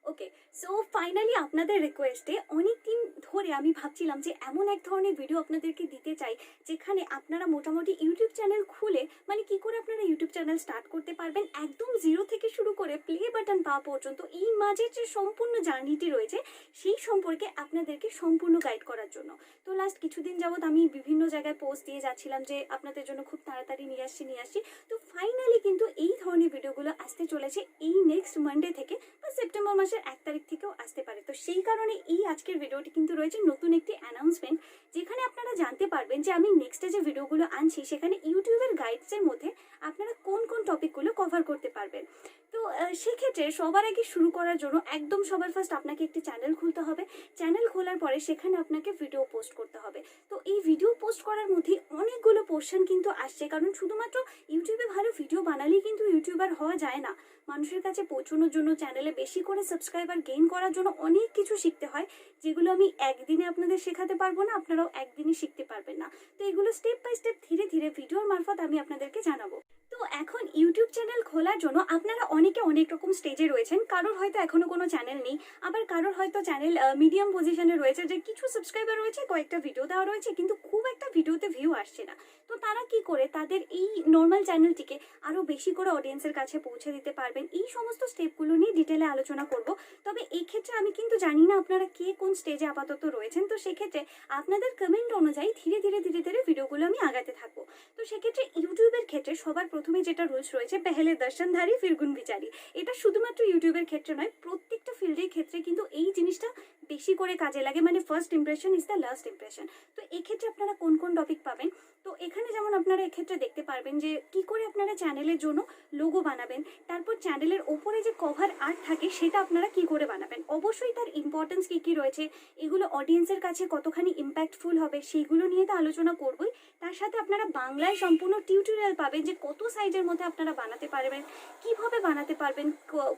ওকে, so finally আপনাদের রিকোয়েস্টে অনেক দিন ধরে আমি ভাবছিলাম যে এমন এক ধরনের ভিডিও আপনাদেরকে দিতে চাই যেখানে আপনারা মোটামুটি ইউটিউব চ্যানেল খুলে মানে কি করে আপনারা ইউটিউব চ্যানেল স্টার্ট করতে পারবেন একদম জিরো থেকে শুরু করে প্লে বাটন পাওয়া পর্যন্ত এই মাঝের যে সম্পূর্ণ জার্নিটি রয়েছে সেই সম্পর্কে আপনাদেরকে সম্পূর্ণ গাইড করার জন্য। তো লাস্ট কিছুদিন যাবৎ আমি বিভিন্ন জায়গায় পোস্ট দিয়ে যাচ্ছিলাম যে আপনাদের জন্য খুব তাড়াতাড়ি নিয়ে আসছি। তো ফাইনালি কিন্তু এই ধরনের ভিডিওগুলো আসতে চলেছে এই নেক্সট মানডে থেকে বা সেপ্টেম্বর মাসের 1 তারিখ থেকেও আসতে পারে। তো সেই কারণে এই আজকের ভিডিওটি কিন্তু রয়েছে নতুন একটি অ্যানাউন্সমেন্ট, যেখানে আপনারা জানতে পারবেন যে আমি নেক্সটে যে ভিডিওগুলো আনছি সেখানে ইউটিউবের গাইডসের মধ্যে আপনারা কোন কোন টপিকগুলো কভার করতে পারবেন। তো সেক্ষেত্রে সবার আগে শুরু করার জন্য একদম সবার ফার্স্ট আপনাকে একটি চ্যানেল খুলতে হবে। চ্যানেল খোলার পরে সেখানে আপনাকে ভিডিও পোস্ট করতে হবে। তো এই ভিডিও পোস্ট করার মধ্যে অনেকগুলো পোর্শন কিন্তু আসছে, কারণ শুধুমাত্র ইউটিউবে ভালো ভিডিও বানালেই কিন্তু ইউটিউবার হওয়া যায় না। মানুষের কাছে পৌঁছানোর জন্য, চ্যানেলে বেশি করে সাবস্ক্রাইবার গেইন করার জন্য অনেক কিছু শিখতে হয়, যেগুলো আমি একদিনে আপনাদের শেখাতে পারবো না, আপনারাও একদিনই শিখতে পারবেন না। তো এগুলো স্টেপ বাই স্টেপ ধীরে ধীরে ভিডিওর মারফত আমি আপনাদেরকে জানাবো। তো এখন ইউটিউব চ্যানেল খোলার জন্য আপনারা অনেকে অনেক রকম স্টেজে রয়েছেন। কারোর হয়তো এখনো কোনো চ্যানেল নেই, আবার কারোর হয়তো চ্যানেল মিডিয়াম পজিশনে রয়েছে, যে কিছু সাবস্ক্রাইবার রয়েছে, কয়েকটা ভিডিও দেওয়া রয়েছে, কিন্তু খুব একটা ভিডিওতে ভিউ আসছে না। তো তারা কি করে তাদের এই নর্মাল চ্যানেলটিকে আরও বেশি করে অডিয়েন্সের কাছে পৌঁছে দিতে পারবেন, এই সমস্ত স্টেপগুলো নিয়ে ডিটেলে আলোচনা করব। তবে এই ক্ষেত্রে আমি কিন্তু জানি না আপনারা কে কোন স্টেজে আপাতত রয়েছেন। তো সেক্ষেত্রে আপনাদের কমেন্ট অনুযায়ী ধীরে ধীরে ভিডিওগুলো আমি আগাতে থাকবো। তো সেক্ষেত্রে ইউটিউবের ক্ষেত্রে সবার প্রথমে যেটা রুলস রয়েছে, পেহেলে দর্শনধারী ফিরগুন বিচারি। এটা শুধুমাত্র ইউটিউবের ক্ষেত্রে নয়, প্রত্যেকটা ফিল্ডের ক্ষেত্রে কিন্তু এই জিনিসটা বেশি করে কাজে লাগে, মানে first impression is the last impression. তো এক্ষেত্রে আপনারা কোন কোন টপিক পাবেন, তো এখানে যেমন আপনারা এক্ষেত্রে দেখতে পারবেন যে কি করে আপনারা চ্যানেলের জন্য লোগো বানাবেন, তারপর চ্যানেলের ওপরে যে কভার আর্ট থাকে সেটা আপনারা কি করে বানাবেন, অবশ্যই তার ইম্পর্টেন্স কী রয়েছে, এগুলো অডিয়েন্সের কাছে কতখানি ইম্প্যাক্টফুল হবে সেইগুলো নিয়ে তো আলোচনা করবই। তার সাথে আপনারা বাংলায় সম্পূর্ণ টিউটোরিয়াল পাবেন যে কত সাইজের মধ্যে আপনারা বানাতে পারবেন, কিভাবে বানাতে পারবেন,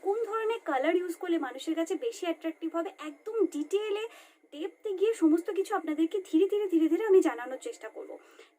কোন ধরনের কালার ইউজ করলে মানুষের কাছে বেশি অ্যাট্রাকটিভ হবে, একদম ডিটেলে ডেপথে গিয়ে সমস্ত কিছু আপনাদেরকে ধীরে ধীরে আমি জানানোর চেষ্টা করব।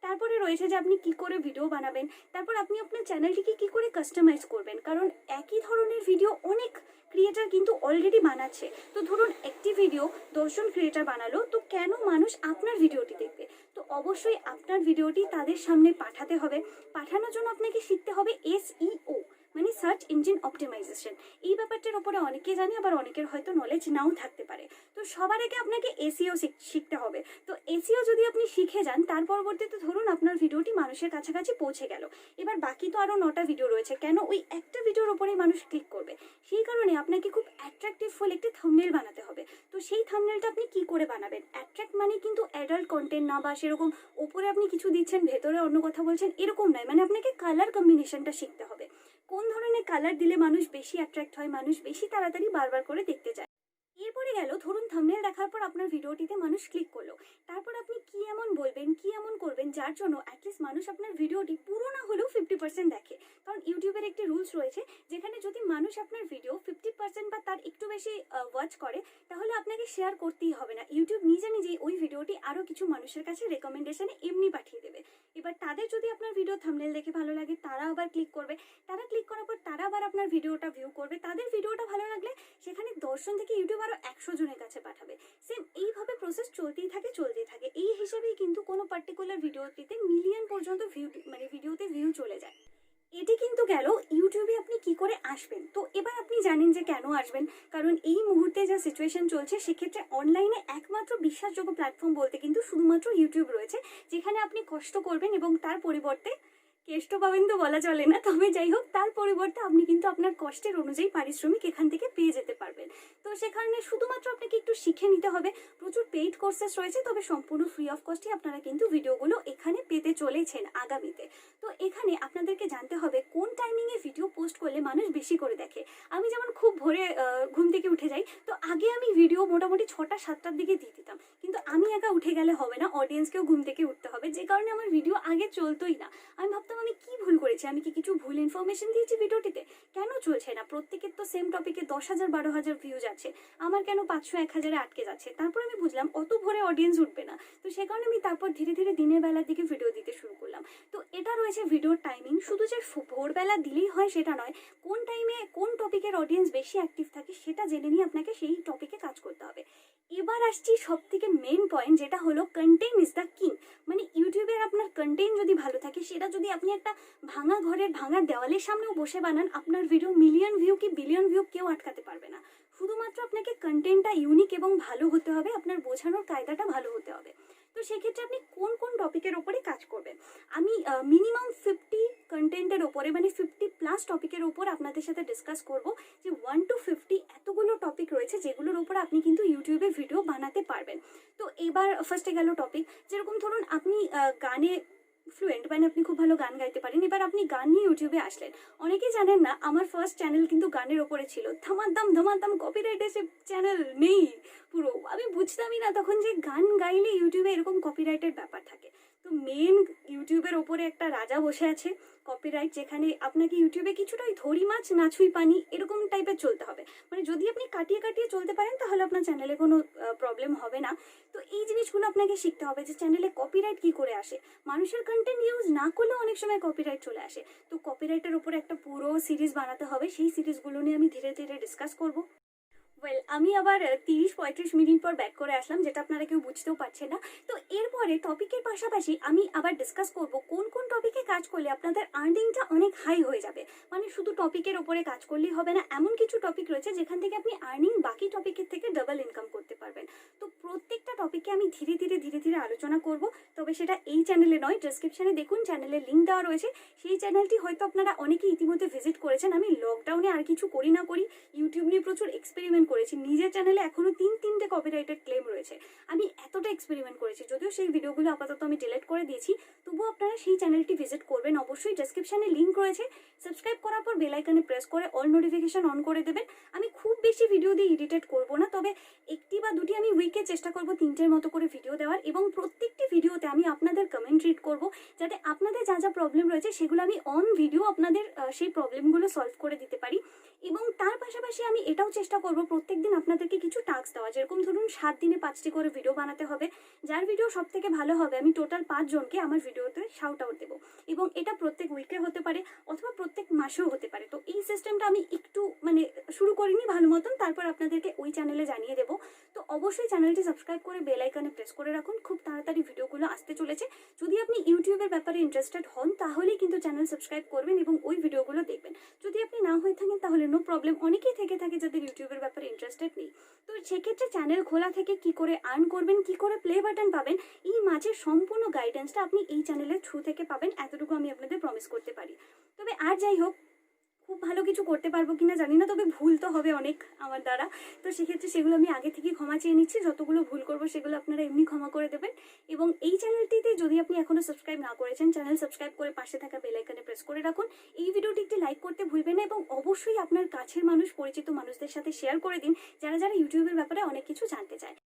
তারপরে রয়েছে যে আপনি কি করে ভিডিও বানাবেন, তারপর আপনি আপনার চ্যানেলটিকে কি করে কাস্টমাইজ করবেন, কারণ একই ধরনের ভিডিও অনেক ক্রিয়েটার কিন্তু অলরেডি বানাচ্ছে। তো ধরুন একটি ভিডিও 10 জন ক্রিয়েটার বানালো, তো কেন মানুষ আপনার ভিডিওটি দেখবে? তো অবশ্যই আপনার ভিডিওটি তাদের সামনে পাঠাতে হবে। পাঠানোর জন্য আপনাকে শিখতে হবে SEO, মানে সার্চ ইঞ্জিন অপটিমাইজেশন। এই ব্যাপারটার উপরে অনেকে জানে, আবার অনেকের হয়তো নলেজ নাও থাকতে পারে। তো সবার আগে আপনাকে এসইও শিখতে হবে। তো এসইও যদি আপনি শিখে যান, তার পরবর্তীতে ধরুন আপনার ভিডিওটি মানুষের কাছাকাছি পৌঁছে গেল, এবার বাকি তো আরও 9টা ভিডিও রয়েছে, কেন ওই একটা ভিডিওর ওপরেই মানুষ ক্লিক করবে? সেই কারণে আপনাকে খুব অ্যাট্রাকটিভ ফুল একটি থাম্বনেল বানাতে হবে। তো সেই থাম্বনেলটা আপনি কি করে বানাবেন? অ্যাট্রাক্ট মানে কিন্তু অ্যাডাল্ট কন্টেন্ট না, বা সেরকম ওপরে আপনি কিছু দিচ্ছেন ভেতরে অন্য কথা বলছেন এরকম নয়, মানে আপনাকে কালার কম্বিনেশনটা শিখতে হবে। কোন ধরনের কালার দিলে মানুষ বেশি অ্যাট্রাক্ট হয়, মানুষ বেশি তাড়াতাড়ি বারবার করে দেখতে চায়। এরপরে গেল ধরুন থাম্বনেল দেখার পর আপনার ভিডিওটিতে মানুষ ক্লিক করলো, তারপর আপনি কি এমন বলবেন, কি এমন করবেন যার জন্য অ্যাটলিস্ট মানুষ আপনার ভিডিওটি পুরো না হলেও 50% দেখে। কারণ ইউটিউবের একটি রুলস রয়েছে, যেখানে যদি মানুষ আপনার ভিডিও 50% বা তার একটু বেশি ওয়াচ করে, তাহলে আপনাকে শেয়ার করতেই হবে না, ইউটিউব নিজেই ওই ভিডিওটি আরও কিছু মানুষের কাছে রেকমেন্ডেশনে এমনি পাঠিয়ে দেবে। এবার তাদের যদি আপনার ভিডিও থাম্বনেল দেখে ভালো লাগে, তারা আবার ক্লিক করবে, তারা ক্লিক করার পর তারা আবার আপনার ভিডিওটা ভিউ করবে, তাদের ভিডিওটা ভালো লাগলে সেখানে 10 জন থেকে ইউটিউব আরও 100 জনের কাছে পাঠাবে। সেম এইভাবে প্রসেস চলতেই থাকে। এই হিসাবেই কিন্তু কোনো পার্টিকুলার ভিডিওটিতে মিলিয়ন পর্যন্ত ভিউ, মানে ভিডিওতে ভিউ চলে যায়। এটি কিন্তু গেল ইউটিউবে আপনি কি করে আসবেন। তো এবার আপনি জানেন যে কেন আসবেন, কারণ এই মুহূর্তে যা সিচুয়েশন চলছে সেক্ষেত্রে অনলাইনে একমাত্র বিশ্বাসযোগ্য প্ল্যাটফর্ম বলতে কিন্তু শুধুমাত্র ইউটিউব রয়েছে, যেখানে আপনি কষ্ট করবেন এবং তার পরিবর্তে কেষ্ট পাবেন তো বলা চলে না, তবে যাই হোক, তার পরিবর্তে আপনি কিন্তু আপনার কষ্টের অনুযায়ী পারিশ্রমিক এখান থেকে পেয়ে যেতে পারবেন। তো সেখানে শুধুমাত্র আপনাকে একটু শিখে নিতে হবে। প্রচুর পেইড কোর্সেস রয়েছে, তবে সম্পূর্ণ ফ্রি অফ কস্টে আপনারা কিন্তু ভিডিওগুলো এখানে পেতে চলেছেন আগামীতে। তো এখানে আপনাদেরকে জানতে হবে কোন টাইমিংয়ে ভিডিও পোস্ট করলে মানুষ বেশি করে দেখে। আমি যেমন খুব ভোরে ঘুম থেকে উঠে যাই, তো আগে আমি ভিডিও মোটামুটি 6টা 7টার দিকে দিয়ে দিতাম, কিন্তু আমি একা উঠে গেলে হবে না, অডিয়েন্সকেও ঘুম থেকে উঠতে হবে, যে কারণে আমার ভিডিও আগে চলতোই না। আমি ভাবতাম আমি কি ভুল করেছি, আমি কি কিছু ভুল ইনফরমেশন দিয়েছি ভিডিওটিতে, কেন চলছে না? প্রত্যেকের তো সেম টপিকে 10,000 12,000 ভিউজ আছে, আমার কেন 500 1000-এ আটকে যাচ্ছে? তারপর আমি বুঝলাম অত ভোরে অডিয়েন্স উঠবে না। তো সে কারণে আমি তারপর ধীরে দিনের বেলার দিকে ভিডিও দিতে রয়েছে ভিডিওর টাইমিং, শুধু যে ভোরবেলা দিলেই হয় সেটা নয়, কোন টাইমে কোন টপিকের অডিয়েন্স বেশি অ্যাক্টিভ থাকে সেটা জেনে নিয়ে আপনাকে সেই টপিকে কাজ করতে হবে। এবার আসছি সব থেকে মেন পয়েন্ট, যেটা হলো কন্টেন্ট ইজ দ্য কিং। মানে ইউটিউবের আপনার কন্টেন্ট যদি ভালো থাকে, সেটা যদি আপনি একটা ভাঙা ঘরের ভাঙা দেওয়ালের সামনেও বসে বানান, আপনার ভিডিও মিলিয়ন ভিউ কি বিলিয়ন ভিউ কেউ আটকাতে পারবে না। শুধুমাত্র আপনাকে কন্টেন্টটা ইউনিক এবং ভালো হতে হবে, আপনার বোঝানোর কায়দাটা ভালো হতে হবে। তো সেক্ষেত্রে আপনি কোন কোন টপিকের ওপরে কাজ করবেন, আমি মিনিমাম 50 কন্টেন্টের ওপরে, মানে 50+ টপিকের ওপর আপনাদের সাথে ডিসকাস করব, যে 1 to 50 এতগুলো টপিক রয়েছে যেগুলোর উপর আপনি কিন্তু ইউটিউবে ভিডিও বানাতে পারবেন। তো এবার ফার্স্টে গেল টপিক, যেরকম ধরুন আপনি গানে ফ্লুয়েন্ট, মানে আপনি খুব ভালো গান গাইতে পারেন, এবার আপনি গান নিয়ে ইউটিউবে আসলেন। অনেকেই জানেন না, আমার ফার্স্ট চ্যানেল কিন্তু গানের ওপরে ছিল, ধামাদাম কপিরাইট এসে চ্যানেল নেই পুরো। আমি বুঝতামই না তখন যে গান গাইলে ইউটিউবে এরকম কপিরাইটের ব্যাপার থাকে। তো মেন ইউটিউবের ওপরে একটা রাজা বসে আছে কপিরাইট, যেখানে আপনাকে ইউটিউবে কিছুটা ওই ধরি মাছ নাছুই পানি এরকম টাইপের চলতে হবে। মানে যদি আপনি কাটিয়ে কাটিয়ে চলতে পারেন তাহলে আপনার চ্যানেলে কোনো প্রবলেম হবে না। তো এই জিনিসগুলো আপনাকে শিখতে হবে যে চ্যানেলে কপিরাইট কি করে আসে। মানুষের কন্টেন্ট ইউজ না করলেও অনেক সময় কপিরাইট চলে আসে। তো কপিরাইটের উপরে একটা পুরো সিরিজ বানাতে হবে, সেই সিরিজগুলো নিয়ে আমি ধীরে ধীরে ডিসকাস করব। আমি আবার 30-35 মিনিট পর ব্যাক করে আসলাম, যেটা আপনারা কেউ বুঝতেও পারছেন না। তো এরপরে টপিকের পাশাপাশি আমি আবার ডিসকাস করব কোন কোন টপিকে কাজ করলে আপনাদের আর্নিংটা অনেক হাই হয়ে যাবে। মানে শুধু টপিকের ওপরে কাজ করলেই হবে না, এমন কিছু টপিক রয়েছে যেখান থেকে আপনি আর্নিং বাকি টপিকের থেকে ডাবল ইনকাম করতে পারবেন। তো প্রত্যেকটা টপিকে আমি ধীরে ধীরে আলোচনা করব। তবে সেটা এই চ্যানেলে নয়, ডেসক্রিপশনে দেখুন চ্যানেলের লিঙ্ক দেওয়া রয়েছে। সেই চ্যানেলটি হয়তো আপনারা অনেকেই ইতিমধ্যে ভিজিট করেছেন। আমি লকডাউনে আর কিছু করি না করি ইউটিউব নিয়ে প্রচুর এক্সপেরিমেন্ট করেছি। নিজের চ্যানেলে এখনো 3-3টে কপিরাইটেড ক্লেম রয়েছে। আমি এতটা এক্সপেরিমেন্ট করেছি, যদিও সেই ভিডিওগুলো আপাতত আমি ডিলিট করে দিয়েছি, তবুও আপনারা সেই চ্যানেলটি ভিজিট করবেন অবশ্যই। ডেসক্রিপশনে লিঙ্ক রয়েছে, সাবস্ক্রাইব করার পর বেল আইকনে প্রেস করে অল নোটিফিকেশন অন করে দেবেন। আমি খুব বেশি ভিডিও দিয়ে এডিটেড করবো না, তবে একটি বা দুটি আমি উইকে চেষ্টা করবো 3টের মতো করে ভিডিও দেওয়ার, এবং প্রত্যেকটি ভিডিওতে আমি আপনাদের কমেন্ট রিড করবো, যাতে আপনাদের যা যা প্রবলেম রয়েছে সেগুলো আমি অন ভিডিও আপনাদের সেই প্রবলেমগুলো সলভ করে দিতে পারি। এবং তার পাশাপাশি আমি এটাও চেষ্টা করবো প্রত্যেকদিন আপনাদেরকে কিছু টাস্ক দেওয়া, যেরকম ধরুন 7 দিনে 5টি করে ভিডিও বানাতে হবে। যার ভিডিও সব থেকে ভালো হবে আমি টোটাল 5 জনকে আমার ভিডিওতে শাউট আউট দেবো, এবং এটা প্রত্যেক উইকে হতে পারে অথবা প্রত্যেক মাসেও হতে পারে। তো এই সিস্টেমটা আমি একটু মানে শুরু করিনি ভালো মতন, তারপর আপনাদেরকে ওই চ্যানেলে জানিয়ে দেবো। তো অবশ্যই চ্যানেলটি সাবস্ক্রাইব করে বেল আইকনে প্রেস করে রাখুন, খুব তাড়াতাড়ি ভিডিওগুলো আসতে চলেছে। যদি আপনি ইউটিউবের ব্যাপারে ইন্টারেস্টেড হন তাহলেই কিন্তু চ্যানেল সাবস্ক্রাইব করবেন এবং ওই ভিডিওগুলো দেখবেন। যদি আপনি না হয়ে থাকেন তাহলে নো প্রবলেম, অনেকেই থেকে থাকে যাদের ইউটিউবের ব্যাপারে ইন্টারেস্টেড নেই। তো সেক্ষেত্রে চ্যানেল খোলা থেকে কি করে আর্ন করবেন, কি করে প্লে বাটন পাবেন, এই মাঝের সম্পূর্ণ গাইডেন্সটা আপনি এই চ্যানেলের থ্রু থেকে পাবেন, এতটুকু আমি আপনাদের প্রমিস করতে পারি। তবে আর যাই হোক, খুব ভালো কিছু করতে পারবো কিনা জানি না, তবে ভুল তো হবে অনেক আমার দ্বারা। তো সেক্ষেত্রে সেগুলো আমি আগে থেকে ক্ষমা চেয়ে নিচ্ছি, যতগুলো ভুল করবো সেগুলো আপনারা এমনি ক্ষমা করে দেবেন। এবং এই চ্যানেলটিতে যদি আপনি এখনো সাবস্ক্রাইব না করেছেন, চ্যানেল সাবস্ক্রাইব করে পাশে থাকা বেল আইকনে প্রেস করে রাখুন। এই ভিডিওটি একটি লাইক করতে ভুলবেন না, এবং অবশ্যই আপনার কাছের মানুষ, পরিচিত মানুষদের সাথে শেয়ার করে দিন যারা যারা ইউটিউবের ব্যাপারে অনেক কিছু জানতে চায়।